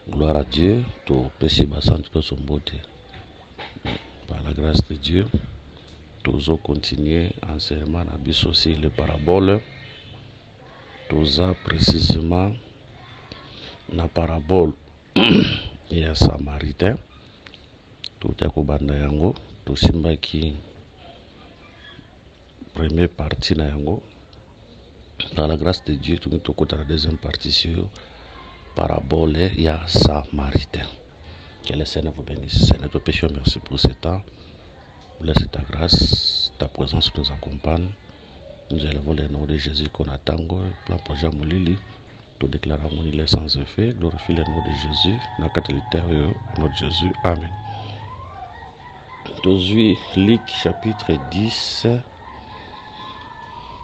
Gloire à Dieu, tout péché basant tout son beauté. Par la grâce de Dieu, tous ont continué enseignement à aussi les paraboles. Tous précisément la parabole et un samaritain. Tout est kubanda yango. Tout simba qui première partie na yango. Par la grâce de Dieu, tout nous côté la deuxième partie sur parabole et un samaritain. Que le Seigneur vous bénisse. Seigneur, te péchons, merci pour ce temps. Laisse ta grâce, ta présence nous accompagne. Nous élevons le nom de Jésus qu'on attend. Plan projet Moulili. Tout déclarons mon il est sans effet. Glorifie le nom de Jésus. Dans la notre Jésus. Amen. Aujourd'hui, Luc chapitre 10.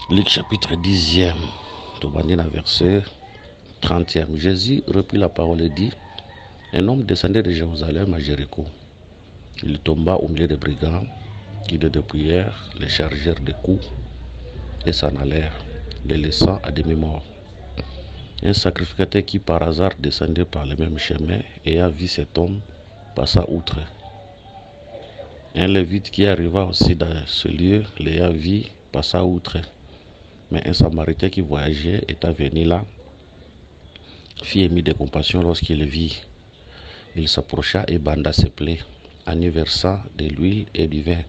Luc chapitre 10e. Tout bandit dans verset 30e. Jésus reprit la parole et dit: un homme descendait de Jérusalem à Jéricho. Il tomba au milieu des brigands qui, de prière, les chargèrent de coups et s'en allèrent, les laissant à demi-mort. Un sacrificateur qui par hasard descendait par le même chemin et a vu cet homme passa outre. Un lévite qui arriva aussi dans ce lieu l'ayant vu passa outre. Mais un samaritain qui voyageait étant venu là fit émis de compassion lorsqu'il le vit. Il s'approcha et banda ses plaies en y versant de l'huile et du vin.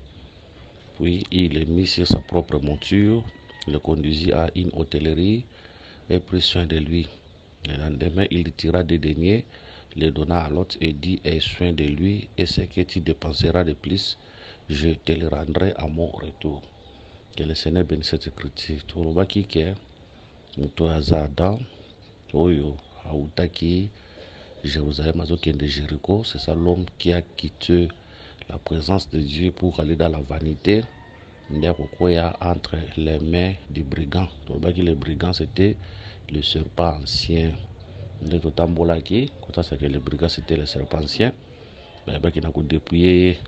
Puis il le mit sur sa propre monture, le conduisit à une hôtellerie et prit soin de lui. Le lendemain, il tira des deniers, les donna à l'autre et dit: aie soin de lui, et ce que tu dépenseras de plus, je te le rendrai à mon retour. Que le Seigneur bénisse cette écriture. Tourouba qui est Mutoazada, Oyo, Aoutaki, Jérusalem, Azokien de Jéricho. C'est ça l'homme qui a quitté la présence de Dieu pour aller dans la vanité. Entre les mains des brigands. Les brigands, c'était le serpent ancien. Les brigands, c'était le serpent ancien. Il a dépouillé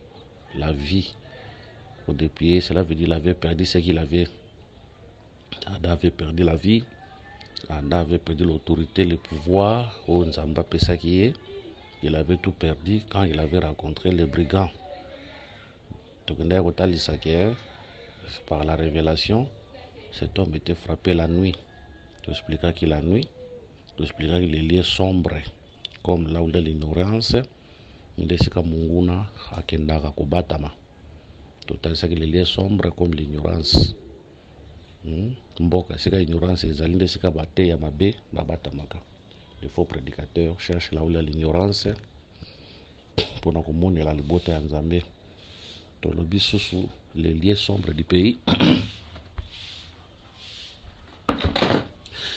la vie. Dépouillé, cela veut dire qu'il avait perdu ce qu'il avait. Adam avait perdu la vie. Adam avait perdu l'autorité, le pouvoir. Il avait tout perdu quand il avait rencontré les brigands. Par la révélation, cet homme était frappé la nuit. Tu expliqueras que la nuit, tu expliqueras que les lieux sombres, comme là où de l'ignorance, ndesika munguna akendaka kubatama. Tu sais que les lieux sombres comme l'ignorance. Mboka sika ignorance ezali ndesika bate ya mabe babatamaka. Les faux prédicateurs cherchent là où il y a l'ignorance pour nous communiquer la liberté en Zambie. Les lieux sombres du pays.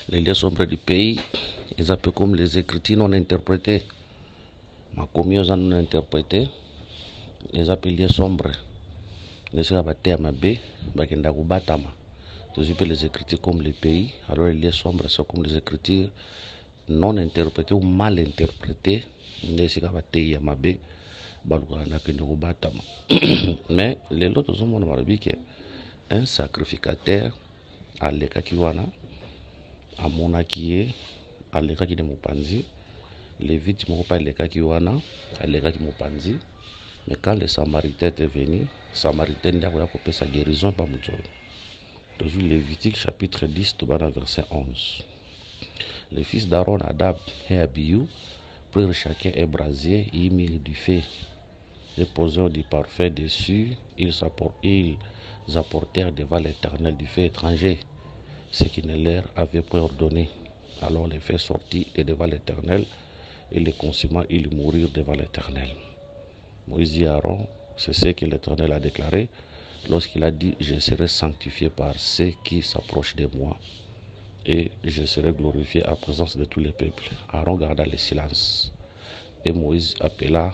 Les lieux sombres du pays, ils appellent comme les écritures non interprétées. Ma communion non interprétée, ils appellent les lieux sombres. Les gens qui ont été les écritures comme les pays, alors les lieux sombres sont comme les écritures non interprétées ou mal interprétées. Les gens qui ont été mais les autres sont un sacrificateur à l'Ekakiwana, à Monakie, à l'Ekaki de Mopanzi, les victimes pas l'Ekakiwana, à l'Ekaki Mopanzi. Mais quand le Samaritain est venu, le Samaritain a coupé sa guérison par Moutoué. Toujours Lévitique chapitre 10, verset 11. Les fils d'Aaron, Adab et Abiou prirent chacun un brasier et y mirent du feu. Et posant du parfum dessus, ils apportèrent devant l'Éternel du feu étranger, ce qui ne leur avait pas ordonné. Alors les feux sortit et devant l'Éternel, et les consumants, ils mourirent devant l'Éternel. Moïse dit à Aaron, c'est ce que l'Éternel a déclaré lorsqu'il a dit: je serai sanctifié par ceux qui s'approchent de moi, et je serai glorifié en présence de tous les peuples. Aaron garda le silence, et Moïse appela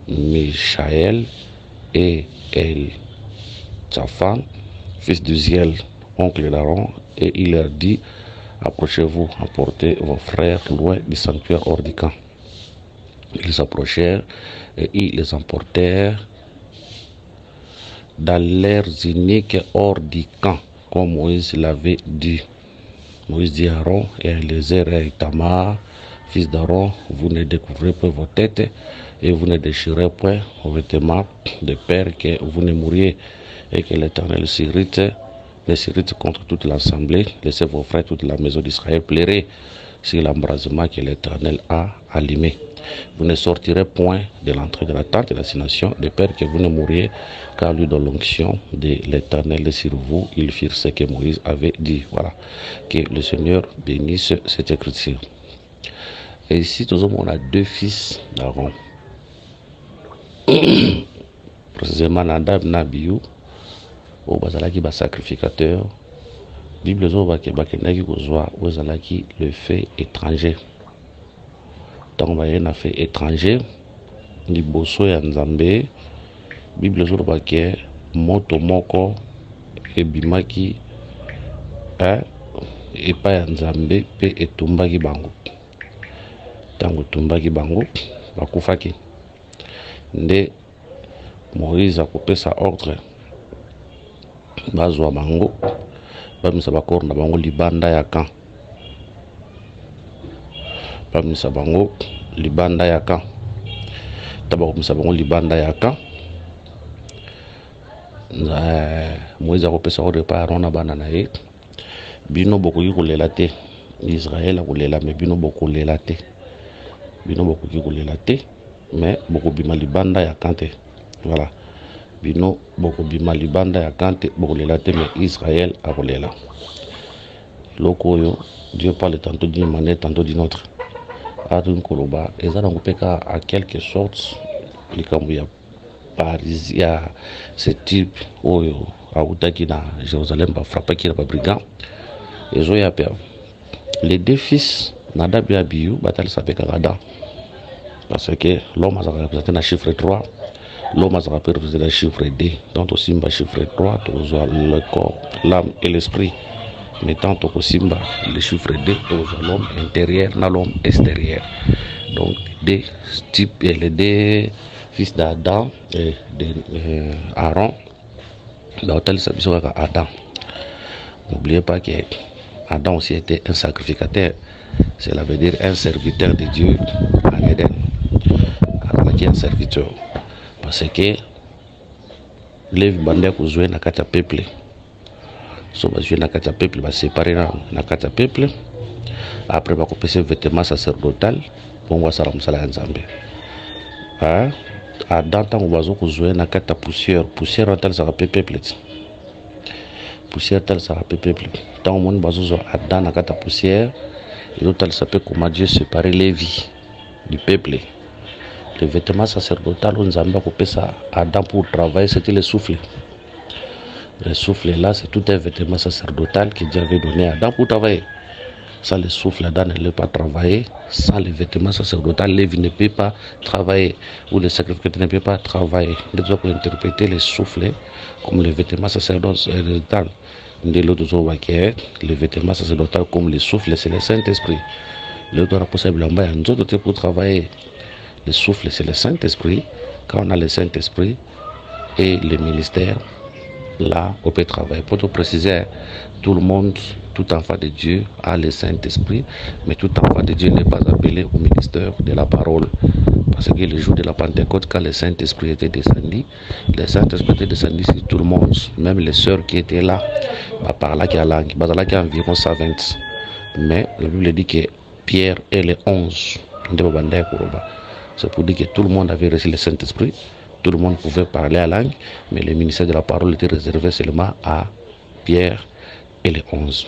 Michaël et Eltsaphan, fils d'Uziel, oncle d'Aaron, et il leur dit: approchez-vous, emportez vos frères loin du sanctuaire hors du camp. Ils s'approchèrent et ils les emportèrent dans leurs iniques hors du camp, comme Moïse l'avait dit. Moïse dit à Aaron et Éléazar et Tamar: fils d'Aaron, vous ne découvrez pas vos têtes et vous ne déchirez point vos vêtements de peur que vous ne mouriez et que l'Éternel s'irrite contre toute l'assemblée. Laissez vos frères, toute la maison d'Israël pleurer sur l'embrasement que l'Éternel a allumé. Vous ne sortirez point de l'entrée de la tente d'assignation de peur que vous ne mouriez, car lui, dans l'onction de l'Éternel sur vous, ils firent ce que Moïse avait dit. Voilà. Que le Seigneur bénisse cette écriture. Et ici, tout le monde a deux fils d'Aaron. Précisément, Nadab Nabiou, au bazalaki ba sacrificateur. Bible zo ba kenaki kozwa ozalaki le fait étranger. Tant ba na fait étranger, liboso ya Nzambe. Bible zo ba ke moto moko ebimaki epa ya Nzambe pe etumbaki bango. Tango tumbaki bango bakufaki. Nde Moïse akopesa ordre bazwa bango bamisa bakor na bango libanda ya camp. Bamisa bango libanda ya camp. Tabakomisa bango libanda ya camp. Moïse akopesa ordre pa Aaron na bana na ye. Bino bokoki kolela te. Israël akolela me bino bokolela te. Bino bokoki kolela te mais bokobima libanda ya camp te. Voilà. Bino bokobima libanda ya kante bokolela te mais Israël akolela. Lokoyo Dieu parle tantôt d'une manière tantôt d'une autre. Adun koloba ezana ngopeka à quelque sorte likambo ya Parisia ce type oyo autaki na Jérusalem ba frappaki na ba brigand ezo ya pe les deux fils Nadab et Abihu batal s'appelle Adam parce que l'homme a représenté le chiffre 3. L'homme a représenté le chiffre 2, tant aussi le chiffre 3, le corps, l'âme et l'esprit. Mais tant aussi le chiffre 2, l'homme intérieur, l'homme extérieur. Donc, des types, les deux fils d'Adam et d'Aaron, l'hôtel s'appelle Adam. N'oubliez pas que Adam aussi était un sacrificateur. Cela veut dire un serviteur de Dieu en Éden. Qui est un serviteur. Parce que les bandits qui jouent dans le peuple, si on joue dans le peuple, on va séparer dans le peuple. Après, on va couper ses vêtements sacerdotal pour voir ça dans Nzambe. Dans temps, on va jouer dans la poussière. Poussière, on va peuple. Poussière, ça va peuple. Tant on va jouer dans la poussière, l'autre, ça peut comment Dieu séparer les vies du peuple. Le vêtement sacerdotal, on a coupé ça Adam pour travailler, c'était le souffle. Le souffle là, c'est tout un vêtement sacerdotal que Dieu avait donné à Adam pour travailler. Sans le souffle, Adam ne peut pas travailler. Sans le vêtement sacerdotal, Lévi ne peut pas travailler. Ou le sacrificateur ne peut pas travailler. Nous devons interpréter le souffle comme le vêtement sacerdotal. Le vêtement sacerdotal comme le souffle, c'est le Saint-Esprit. Le droit possible pour travailler. Le souffle, c'est le Saint-Esprit. Quand on a le Saint-Esprit et le ministère, là, on peut travailler. Pour te préciser, tout le monde, tout enfant de Dieu a le Saint-Esprit, mais tout enfant de Dieu n'est pas appelé au ministère de la parole. Parce que le jour de la Pentecôte, quand le Saint-Esprit était descendu, le Saint-Esprit était descendu sur tout le monde, même les sœurs qui étaient là, par là qui a langue, là qui a environ 120. Mais la Bible dit que Pierre et les 11, c'est pour dire que tout le monde avait reçu le Saint-Esprit, tout le monde pouvait parler à langue, mais le ministère de la parole était réservé seulement à Pierre et les 11.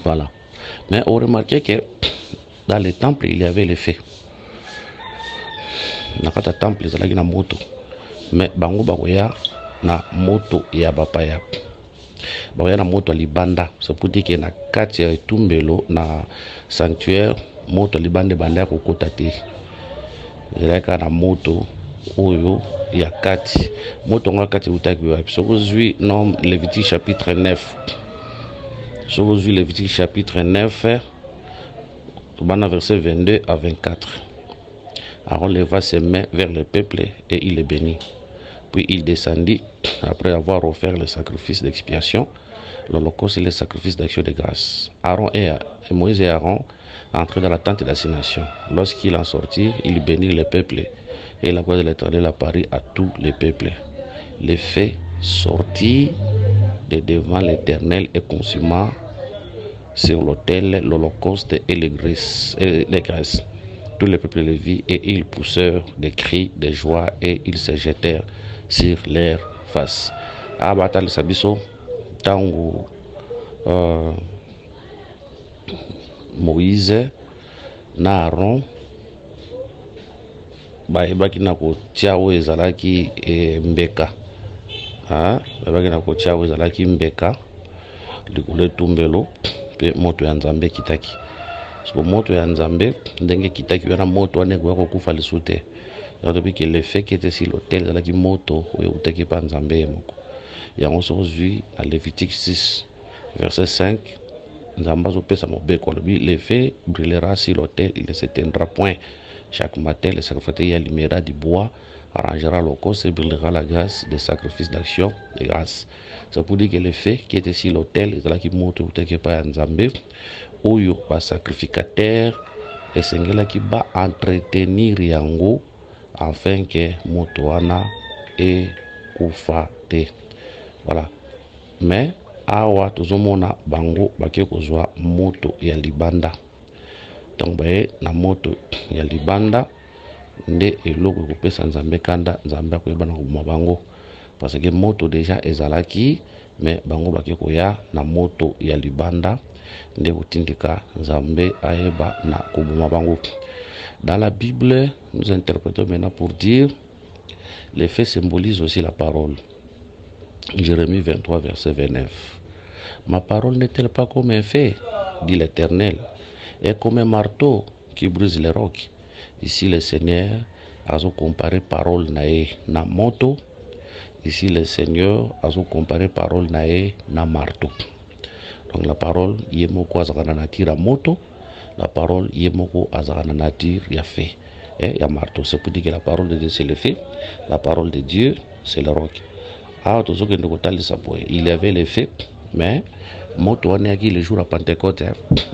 Voilà. Mais on remarquait que dans les temples, il y avait les faits. Dans le temple, il y a moto. Mais bango bagoya na moto ya bapaya. Bagoya na moto libanda. C'est pour dire que na kati ya tumbelo na sanctuaire moto libanda banda kokota te. Zalaka na moto oyo ya kati. Moto nga kati utaki wapi. So vous nom Lévitique chapitre 9. So vous Lévitique chapitre 9 verset 22 à 24. Aaron leva ses mains vers le peuple et il les bénit. Puis il descendit, après avoir offert le sacrifice d'expiation, l'Holocauste et les sacrifices d'action de grâce. Moïse et Aaron entrèrent dans la tente d'assignation. Lorsqu'il en sortit, il bénit le peuple et la gloire de l'Éternel apparut à tous les peuples. Les faits sortit de devant l'Éternel et consuma sur l'autel l'Holocauste et les graisses. Tous les peuples le virent et ils poussèrent des cris de joie et ils se jetèrent sur leur face. Abatal Sabiso, Tango Moïse, Aaron, bayebaki na kotia oyo ezalaki mbeka, bayebaki na kotia oyo ezalaki mbeka likolo etumbelo mpe moto ya nzambe kitaki. So moto ya nzambe ndenge kitaki wana moto wana ekoya kokufa lisu te. Depuis que le fait qui était sur l'autel ezalaki moto oyo eutaki pa nzambe ye moko. Yango sozwi na Lévitique 6 verset 5, nzambe azopesa mobeko alobi le feu brûlera sur l'autel, il ne s'éteindra point. Chaque matin, le sacrificateur y allumera du bois, arrangera l'holocauste et brûlera la grâce des sacrifices d'action de grâce. C'est pour dire que le fait qui était sur l'autel, il qui monte ou qui pas nzambe, ou yo pas sacrificateur, et c'est qui va entretenir yango afin que motoana et kufate. Voilà. Mais awa tozomona bango bake kozwa moto ya libanda. Donc na moto ya libanda nde eloko kopesa nzambe kanda nzambe akoyebana koboma bango parce que moto déjà ezalaki mais bango bake koya na moto ya libanda nde kotindika nzambe ayeba na koboma bango. Dans la Bible, nous interprétons maintenant pour dire les faits symbolisent aussi la parole. Jérémie 23 verset 29. Ma parole n'est-elle pas comme un fait, dit l'Éternel, et comme un marteau qui brise les rocs. Ici le Seigneur a comparé parole nae na moto. Ici le Seigneur a comparé parole nae na marteau. Donc la parole yemoko azakana nature moto, la parole yemoko azakana nature ya fait et ya marteau. C'est pour dire que la parole de Dieu c'est le fait, la parole de Dieu c'est le roc. Ah tout ce que nous il y avait les faits. Mais moto wana qui le jour à Pentecôte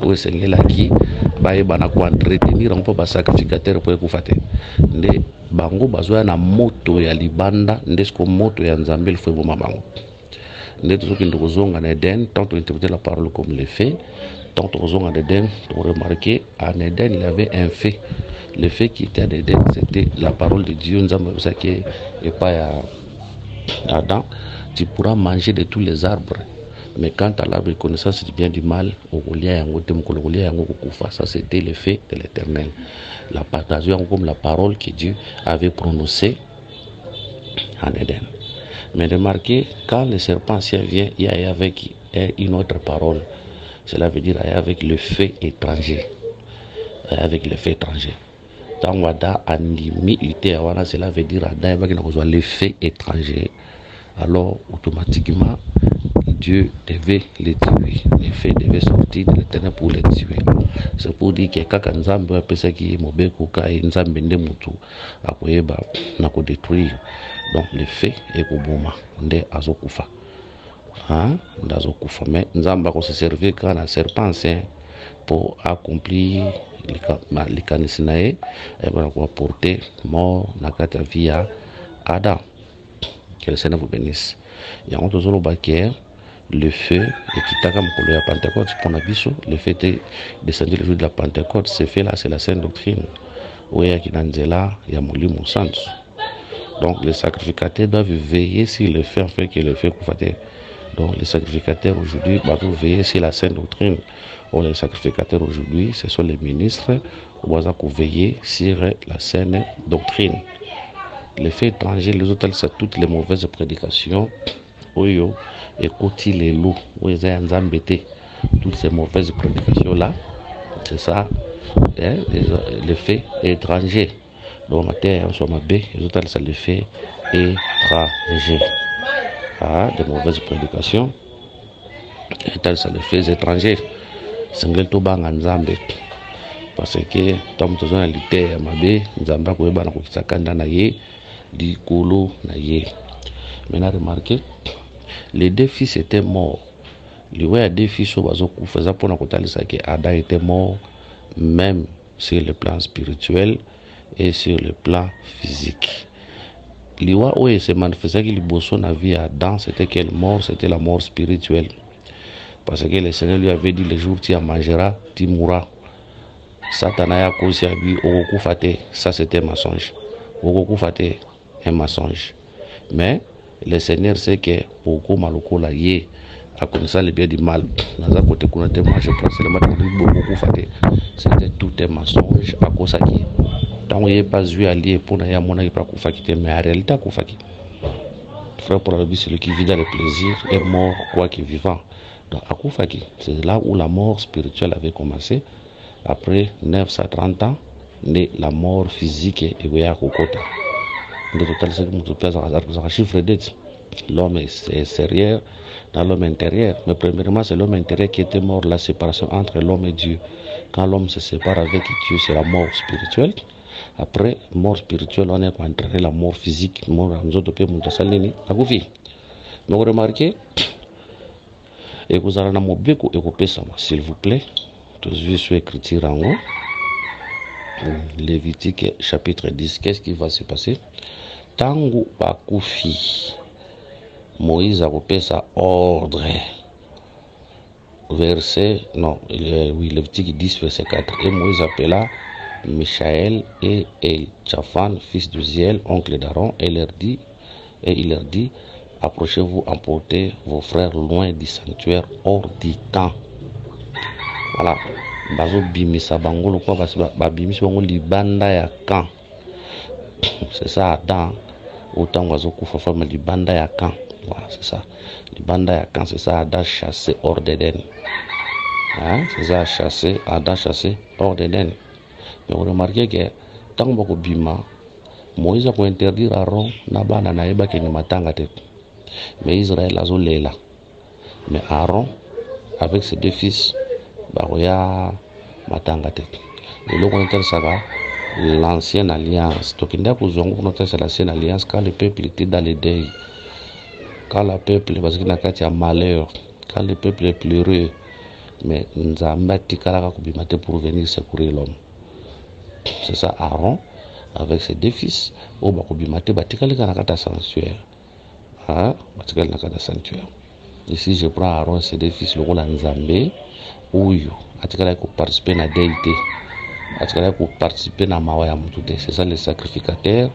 où Seigneur là qui ba ebana ko entretenir on peut ba sacrificateur pour ekufate nde bango bazoya na moto ya libanda ndesko moto ya nzambe il faut boma bango nde tout ce que nous kozonga na Eden tant on interpréter la parole comme les faits tant on kozonga na Eden on remarquer en Eden il y avait un fait, le fait qui était en Eden c'était la parole de Dieu. Nzambe ça qui est pas à Adam, tu pourras manger de tous les arbres. Mais quant à la reconnaissance du bien du mal, ça c'était le fait de l'Éternel. La partager comme la parole que Dieu avait prononcée en Éden. Mais remarquez, quand le serpent vient, il y a avec une autre parole. Cela veut dire avec le fait étranger. Avec le fait étranger. Dans Wada, cela veut dire avec le fait étranger. Alors automatiquement Dieu devait les tuer. Les faits devaient sortir de l'Éternel pour les tuer. C'est pour dire que quand Nzambe a pensé qu'il est mauvais, qu'il Nzambe ne mutu akoyeba na ko détruire. Donc les faits est koboma nde azokufa. Ndazokufa. Mais Nzambe a se servir quand la serpent pour accomplir les canisinae et pour apporter mort na kata via Adam. Que le Seigneur vous bénisse. Il y a un autre baquet, le feu, et qui t'a comme la Pentecôte, pour la biso, le fait de descendre le jour de la Pentecôte, ce fait là, c'est la sainte doctrine. Où il y a qui là, il y a mon sens. Donc les sacrificateurs doivent veiller sur le fait, en fait, que le fait qu'on fait. Donc les sacrificateurs aujourd'hui doivent veiller sur la sainte doctrine. Or les sacrificateurs aujourd'hui, ce sont les ministres, qui doivent veiller sur la sainte doctrine. Les faits étrangers, les autres, c'est toutes les mauvaises prédications. Oyo, écoutez les loups, toutes ces mauvaises prédications-là, c'est ça, les faits étrangers. Donc, matin, soit ma bé, les autres, c'est les faits étrangers. Des mauvaises prédications, c'est les faits étrangers. C'est un peu de parce que, tant que tu as l'idée, ma bé, nous avons pas Maintenant remarquez, les deux fils étaient morts. Il y a des fils qui faisaient pour nous que Adam était mort, même sur le plan spirituel et sur le plan physique. Il y a se manifestait que le la vie Adam, c'était quelle mort? C'était la mort spirituelle. Parce que le Seigneur lui avait dit le jour où tu mangeras, tu mourras. Satan a causé à lui, ça c'était un mensonge. Un mensonge. Mais le Seigneur sait que beaucoup maloko la yé a connaissant le bien du mal. Dans un côté qu'on a été mangé c'était tout un mensonge à cause de qui. Tant qu'il n'y a pas vu allié pour n'avoir mon avis pour quitter, mais en réalité à Koufaki. Frère pour la vie, celui qui vit dans le plaisir est mort quoi qu'il vivant. Donc à Koufaki, c'est là où la mort spirituelle avait commencé. Après 930 ans, la mort physique est à Kokota. Le total, c'est que mon chiffre d'être. L'homme est extérieur dans l'homme intérieur. Mais premièrement, c'est l'homme intérieur qui était mort, la séparation entre l'homme et Dieu. Quand l'homme se sépare avec Dieu, c'est la mort spirituelle. Après, mort spirituelle, on est entraîné la mort physique. Mort à nous autres, mais vous remarquez, et vous allez nous beaucoup écouter ça, s'il vous plaît. Tous les sur écriture en haut. Lévitique chapitre 10, qu'est-ce qui va se passer? Tangu Bakufi, Moïse a coupé sa ordre. Verset, non, oui, Lévitique 10, verset 4. Et Moïse appela Michaël et Elchafan, fils de Ziel, oncle d'Aaron, et il leur dit, approchez-vous, emportez vos frères loin du sanctuaire hors du camp. Voilà. Bazo bimisa bangolo quoi parce que bimisa bangolo libanda ya camp. C'est ça Adam. Autant bazo kufa forme libanda ya camp. Voilà, c'est ça. Libanda ya camp, c'est ça Adam chassé hors d'Éden. Hein? C'est ça chassé, Adam chassé hors d'Éden. Mais vous remarquez que tant que bima, Moïse a interdire Aaron nabana na eba ke ni matanga te. Mais Israël azo lela. Mais Aaron avec ses deux fils Baroya Matangate. Et le contraire, ça va l'ancienne alliance. Donc, il y a l'ancienne alliance quand le peuple était dans les deuils. Quand le peuple, parce qu'il y a malheur, quand le peuple est pleureux, mais nous avons pour venir secourir l'homme. C'est ça, Aaron, avec ses deux fils, au Bakubimate, Batikali Kanakata sanctuaire. Ah, Batikali Nakata sanctuaire. Ici, je prends Aaron et ses deux fils, le rôle en Zambé. Ouyo, atikala ko participer na déité, atikala ko participer na mawa ya mutu. C'est ça les sacrificateurs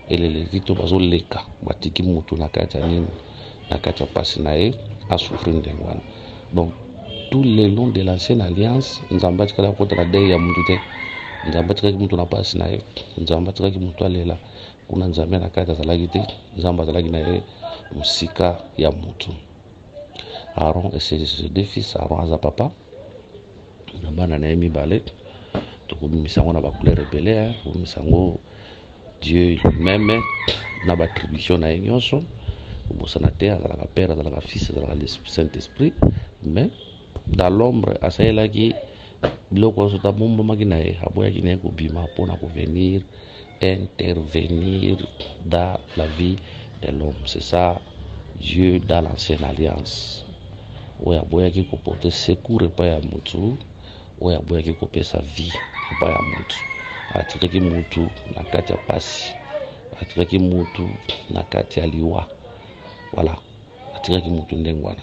et les lévites bazo leka batiki mutu na kati nini na kati pasi nae à souffrir ndengwana. Donc tout le long de l'ancienne alliance nzamba atikala ko tra déité ya mutu te, nzamba atikala ki mutu na pasi nae, nzamba atikala ki mutu alela kuna nzamba na kati azalaki te, nzamba azalaki nae musika ya mutu. Aaron et ses deux fils, Aaron aza papa nabana na yemi balé to ko misango na ba couleur rebelle ko misango Dieu même na ba attribution na nyonso ko sanaté à la père à la fils à la Saint-Esprit, mais dans l'ombre asaela qui biloko so ta bomba magina e aboya ki ne ko bima pona ko venir intervenir dans la vie de l'homme. C'est ça Dieu dans l'ancienne alliance. Oya boya ki ko porter secours pa ya mutu, oya boya ki ko pesa vie pa ya mutu. Atika ki mutu na kati ya pasi, atika ki mutu na kati ya liwa. Voilà, atika ki mutu ndengwana.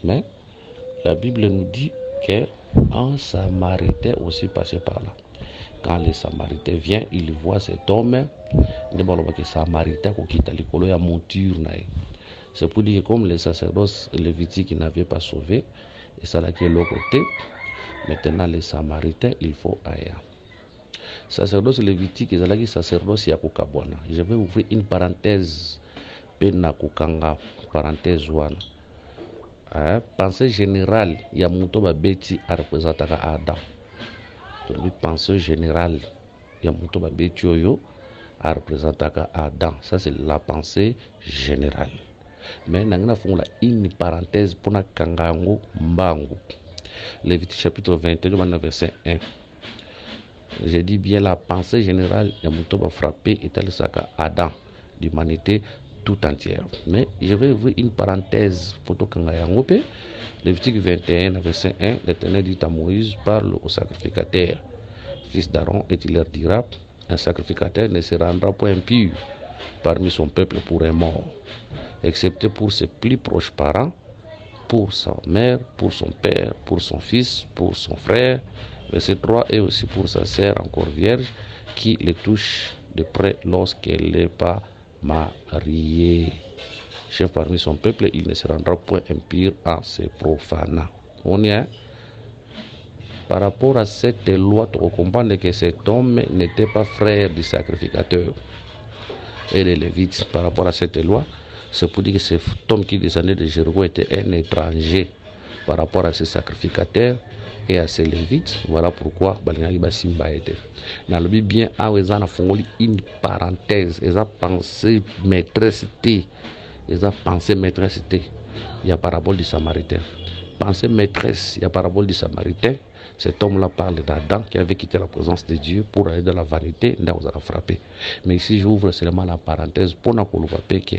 Mais la Bible nous dit que un Samaritain aussi passé par là. Quand les Samaritains viennent, ils voient cet homme, ne baloma que Samaritain ko kita likolo ya monture na ye. C'est pour dire que comme les sacerdotes lévitiques n'avaient pas sauvé, et ça là qui est l'autre côté, maintenant les Samaritains, il faut ailleurs. Sacerdotes lévitiques, ils allaient sacerdotes yakukabwana. Je vais ouvrir une parenthèse, pena kukanga, parenthèse one. Pensée générale, ya muto babeti a représenté Adam. Donc pensée générale, ya muto babeti oyo a représenté Adam. Ça c'est la pensée générale. Mais nous avons une parenthèse pour la kangango mbango. Lévitique chapitre 21, verset 1. Je dis bien la pensée générale, il y a frappé et tel saka Adam, l'humanité tout entière. Mais je vais ouvrir une parenthèse. Lévitique 21, verset 1, l'Éternel dit à Moïse, parle au sacrificateur, fils d'Aaron, et il leur dira, un sacrificateur ne se rendra point impur parmi son peuple pour un mort, excepté pour ses plus proches parents, pour sa mère, pour son père, pour son fils, pour son frère, verset 3, et aussi pour sa sœur encore vierge, qui les touche de près lorsqu'elle n'est pas mariée. Chef parmi son peuple, il ne se rendra point impur en se profanant. On y est. Par rapport à cette loi, tu comprends que cet homme n'était pas frère du sacrificateur et des Lévites. Par rapport à cette loi, c'est pour dire que cet homme qui descendait de Jéricho était un étranger par rapport à ses sacrificateurs et à ses Lévites. Voilà pourquoi Simba était. Dans le bien, une parenthèse, ils ont pensé maîtresse. Ils ont pensé maîtresse. Il y a parabole du Samaritain. Pensée maîtresse, il y a parabole du Samaritain. Cet homme-là parle d'Adam qui avait quitté la présence de Dieu pour aller dans la vanité, là vous a frappé. Mais ici j'ouvre seulement la parenthèse pour ne pas que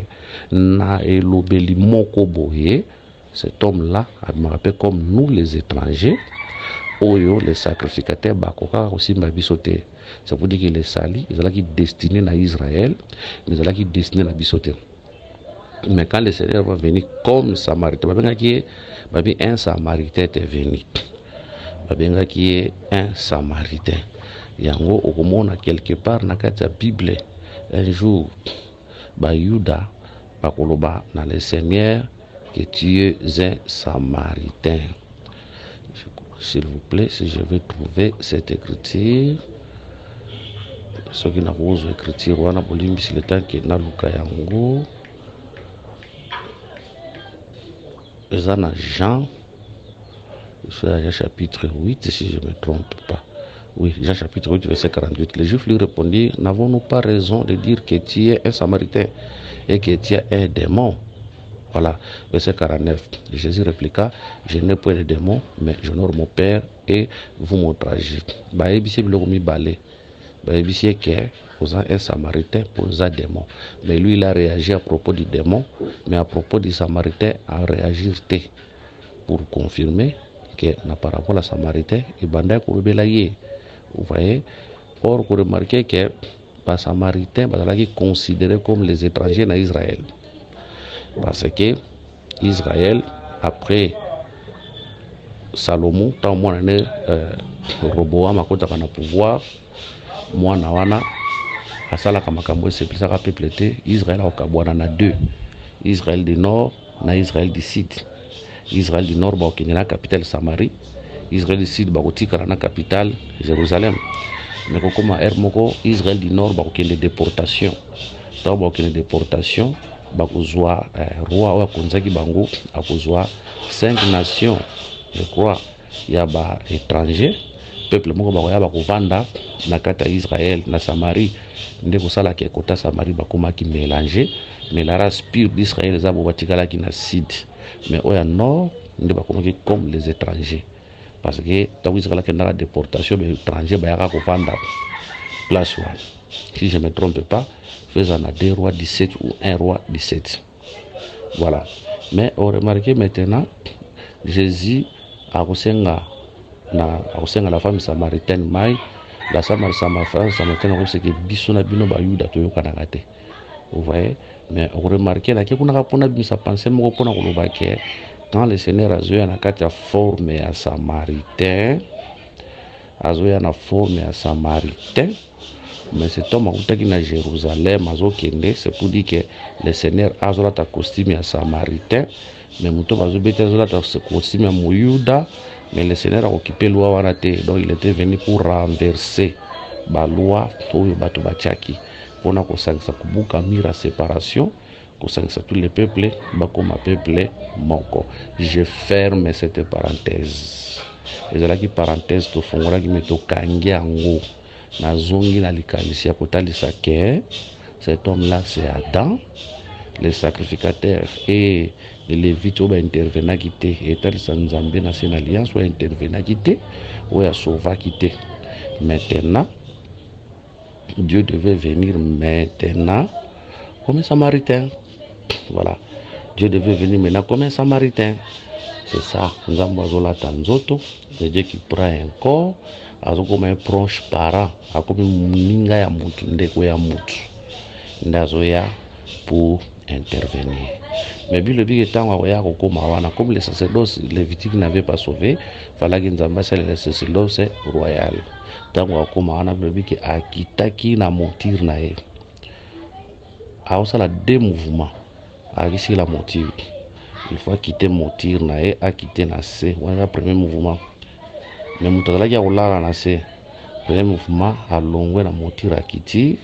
na elobeli moko boye. Cet homme-là, je me rappelle comme nous les étrangers, oyo les sacrificateurs bakoka aussi mabisoté. Ça veut dire que les salis, ils allaient destinés à Israël, mais ils allaient destinés à bisoté. Mais quand le Seigneur va venir comme Samaritain, un Samaritain est venu. Qui est un Samaritain. Yango okomona quelque part dans la Bible un jour Yuda bakoloba dans le Seigneur que tu es un Samaritain. S'il vous plaît, si je vais trouver cette écriture, ce qui n'a pas écriture, on a voulu le temps que na luka yango. Jean, chapitre 8, si je ne me trompe pas. Oui, Jean chapitre 8, verset 48. Les Juifs lui répondirent, n'avons-nous pas raison de dire que tu es un Samaritain et que tu es un démon? Voilà, verset 49. Jésus répliqua, je n'ai point de démon, mais j'honore mon Père et vous m'outragez. Un Samaritain pour un démon. Mais lui, il a réagi à propos du démon, mais à propos du Samaritain, a réagi pour confirmer que par rapport à Samaritain, il banda kourubelaye. Vous voyez? Or, vous remarquez que les Samaritains sont considérés comme les étrangers dans Israël. Parce que Israël, après Salomon, tant moins Roboam a côté de pouvoir, moi nawana asala kamakambo seplisaka peuple te. Israël a okabwana deux, Israël du nord na Israël du sud. Israël du nord ba okende na capitale Samarie, Israël du sud ba kotikala na capitale Jérusalem. Mais comme moko Israël du nord ba okende déportation, tant ba okende déportation ba kozwa roi wa konzaki bango akozwa 5 nations, je crois, ya ba étranger peuple moko bakoya bakovanda na kata Israël na Samarie ndeko sala ke kota Samarie bakoma ki mélanger, mais la race pure d'Israël za bo batikala ki na sud, mais oya nord ndeko bakoma ki comme les étrangers, parce que tant Israël ke na la déportation mais étrangers bayaka kovanda place wa, si je me trompe pas, faisant 2 rois 17 ou 1 roi 17. Voilà. Mais on remarque maintenant Jésus a kosenga la femme samaritaine mai la samaritaine c'est que bisona bino ba yuda to yokana te. Vous voyez? Mais on remarque là que kuna kapona bisa penser moko pona koloba ke quand le Seigneur azoya na kati ya forme ya samaritain, azoya na forme ya samaritain, mais cet homme qui na Jérusalem azokende, c'est pour dire que le Seigneur azola ta costume ya samaritain, mais muto bazobeta azola ta costume ya moyuda. Mais le Seigneur a occupé la loi, donc il était venu pour renverser la loi pour kubuka mira séparation, pour tous les peuples, comme peuple moko. Je ferme cette parenthèse. Et là qui parenthèse to fongola qui meto kangi ango na zongi na likalisi ya kotalisa ke cet homme là c'est Adam, le sacrificateur, et les Lévites ont intervenu quitté et tel Sanzambé dans une alliance ou intervenu quitté ou a sauvé quitté. Maintenant Dieu devait venir maintenant comme un Samaritain. Voilà. Dieu devait venir maintenant comme un samaritain. C'est ça. Nous avons la tanzoto. C'est Dieu qui prend un corps. Comme un proche parent. Comme une ya mutu. Ndeko ya mutu. Ndazoya pour intervenir. Mais puis le but étant comme les sacerdoces lévitiques n'avaient pas sauvé, il fallait que nous ambassions les sacerdoces royales. Tant le but que akitaki na montir na e. A ça la deux mouvements. A ici la montir. Il faut quitter montir na e, a quitter na c. Voilà le premier mouvement. Mais mutala ya ola na c. Premier mouvement a longue na montir a quitter.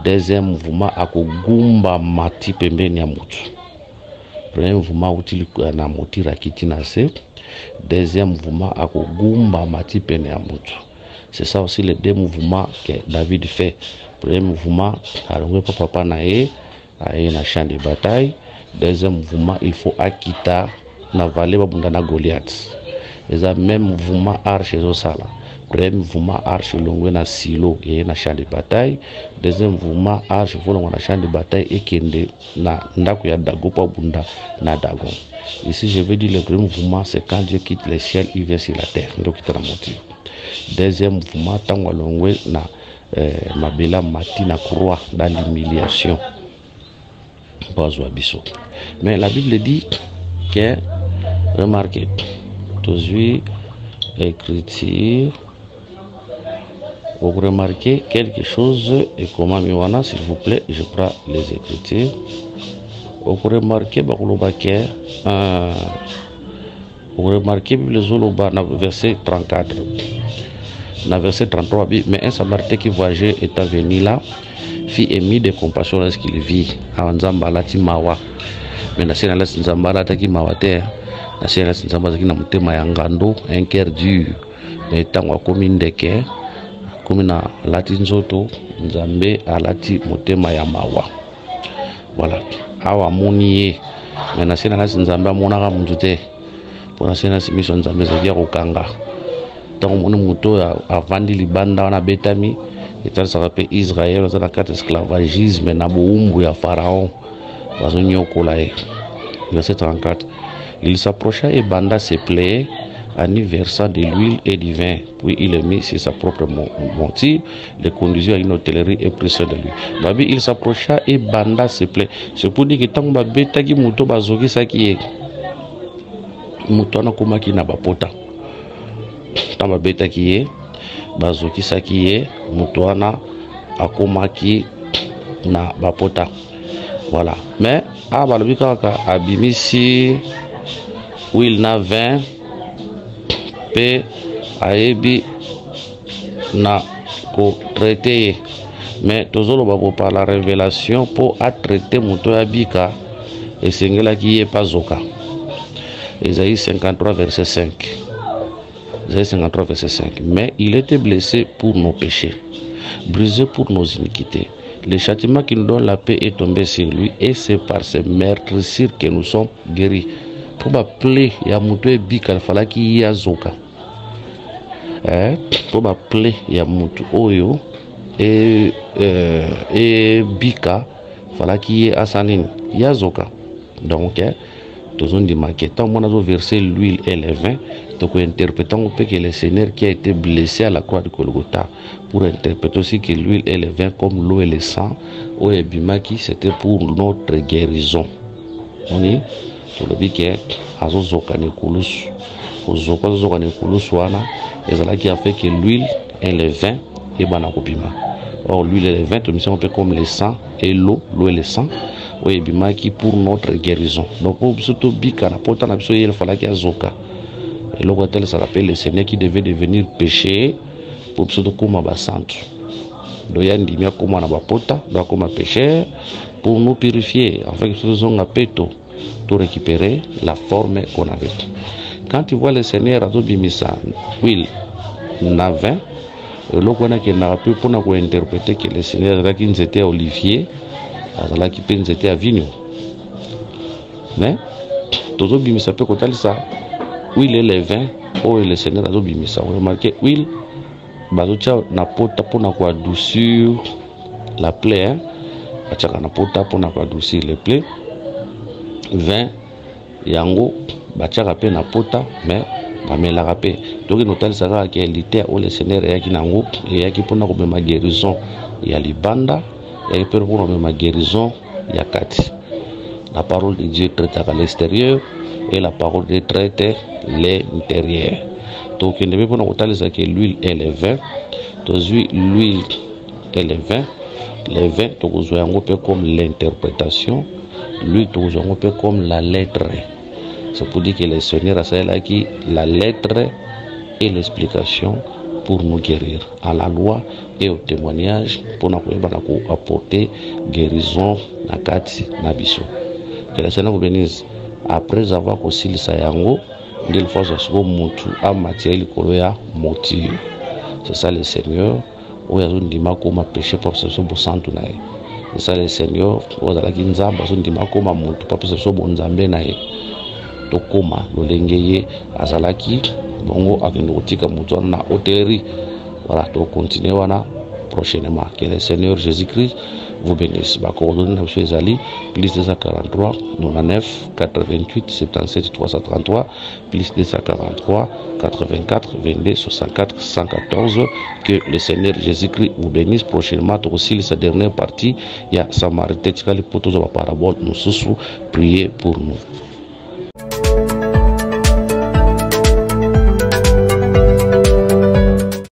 Deuxième mouvement a kugumba mati pembeni ya mutu. Premier mouvement utili na montir a quitter na c. Deuxième mouvement a kugumba mati pembeni ya mutu. C'est ça aussi les deux mouvements que David fait. Premier mouvement, alors papa nae, aye na champ de bataille. Deuxième mouvement, il faut akita na vallée babunda na Goliath. Et ça même mouvement arche zo sala. Premier mouvement arche longwe na silo et na champ de bataille. Deuxième mouvement arche volongo na champ de bataille et kende na ndako ya dago pa bunda na dagon. Ici je veux dire le premier mouvement c'est quand Dieu quitte le ciel, il vient sur la terre. Donc il te monter. Deuxième mouvement, tango longwe na mabela mati na croix dans l'humiliation. Mais la Bible dit que, remarquez, toujours écriture, vous remarquez quelque chose et comment miwana s'il vous plaît, je prends les écritures. Vous remarquez le Zoloba dans verset 34. Dans verset 33, mais un samaritain qui voyageait est venu là, fit émis de compassion lorsqu'il vit. Anzambala ti mawa. Mais na sena la nzambala ta ki mawate. Na sena la nzambala ki na mutema ya ngando, un cœur dur. Mais tango komi ndeke, komi na lati nzoto, nzambe alati mutema ya mawa. Voilà. Awa moniye. Mais na sena la nzamba monaka mutute. Pour na sena simiso nzambe zadia kokanga. Tant mon moto a vendu libanda on a betami et ça s'appelle Israël dans la carte esclavagisme na boumbu ya pharaon bazonyo kolae. Verset 34. Il s'approcha et banda ses plaies en y versant de l'huile et du vin, puis il le mit sur sa propre monture, le conduisit à une hôtellerie et prit soin de lui. Babi il s'approcha et banda ses plaies. C'est pour dire que tant ba betaki moto bazoki saki moto na komaki na bapota. Tamba beta kiye bazoki sakiye mutuana akomaki na bapota. Voilà. Mais abalobika ka abimisi will na 20 pe aebi na ko traiter. Mais tozolo babo par la révélation pour à traiter muto abika et sengela kiye pazoka. Isaïe 53 verset 5. 53 verset 5. Mais il était blessé pour nos péchés, brisé pour nos iniquités. Le châtiment qui nous donne la paix est tombé sur lui et c'est par ses meurtrissures que nous sommes guéris. Pour m'appeler ya mutu bika il fallait qu'il y a zoka. Pour m'appeler ya mutu oyo et bika il fallait qu'il y ait asanine ya zoka. Donc tous on dit maquettant mon azo versé l'huile et le vin. Donc interprétons que le Seigneur qui a été blessé à la croix de Golgotha, pour interpréter aussi que l'huile et le vin comme l'eau et le sang, au Ebimaki c'était pour notre guérison. On est sur le dit que Azozokane Kulus, Ozokane Kulus wana, et c'est là qui a fait que l'huile et le vin et banakopima. Or l'huile et le vin, tout un peu comme le sang et l'eau et le sang. Oui, Ebimaki pour notre guérison. Donc pour surtout bika na pota na biso il fallait qu'il y ait zoka. Et le hôtel ça rappelle le Seigneur qui devait devenir péché pour surtout comme basantu. Donc il y a une lumière comme on a bapota, donc comme péché pour nous purifier avec ce qu'on appelle tout récupérer la forme qu'on avait. Quand tu vois le Seigneur à Zobimisa, oui, na 20, le qu'on a qui n'a pu pour nous interpréter que le Seigneur là qui nous était Olivier, là qui nous était à Vigno. Mais tout Zobimisa peut côté ça. Huile et le vin, oh le Seigneur a Zobimisa. Vous remarquez, huile, bazocha na pota pour na adoucir la plaie, achaka na pota pour na adoucir les plaies. 20 yango batiaka pe na pota mais bamelaka pe donc notalisaka ke lité o le Seigneur eyaki nango eyaki mpona komema guérison ya libanda eyaki mpe mpona komema guérison ya kati. La parole de Dieu traite à l'extérieur et la parole de Dieu traite l'intérieur. Donc il ne peut pas noter que l'huile et le vin. Donc l'huile et le vin. Les vins, un peu comme l'interprétation. L'huile, un peu comme la lettre. C'est pour dire que le Seigneur a fait la lettre et l'explication pour nous guérir. À la loi et au témoignage pour nous apporter guérison na kati na biso. Que le Seigneur vous bénisse. Après avoir aussi le sayango, il faut que mutu a matière likoloya motif. C'est ça le Seigneur. Où il y a un péché pour ce soit santo nae. C'est ça le Seigneur. Où il y a un nzamba so ndima koma mutu pour ce soit bon nzambe nae. To koma lolengeye azalaki bongo akindotika mutu na hôtellerie. Voilà, to continuer wana prochainement. Que le Seigneur Jésus-Christ vous bénisse. Coordonnez M. Zali, plus 243 99 88 77 333, plus 243 84 22 64 114. Que le Seigneur Jésus-Christ vous bénisse. Prochainement, aussi sa dernière partie, il y a Samarité, pour tous les paraboles, nous priez pour nous.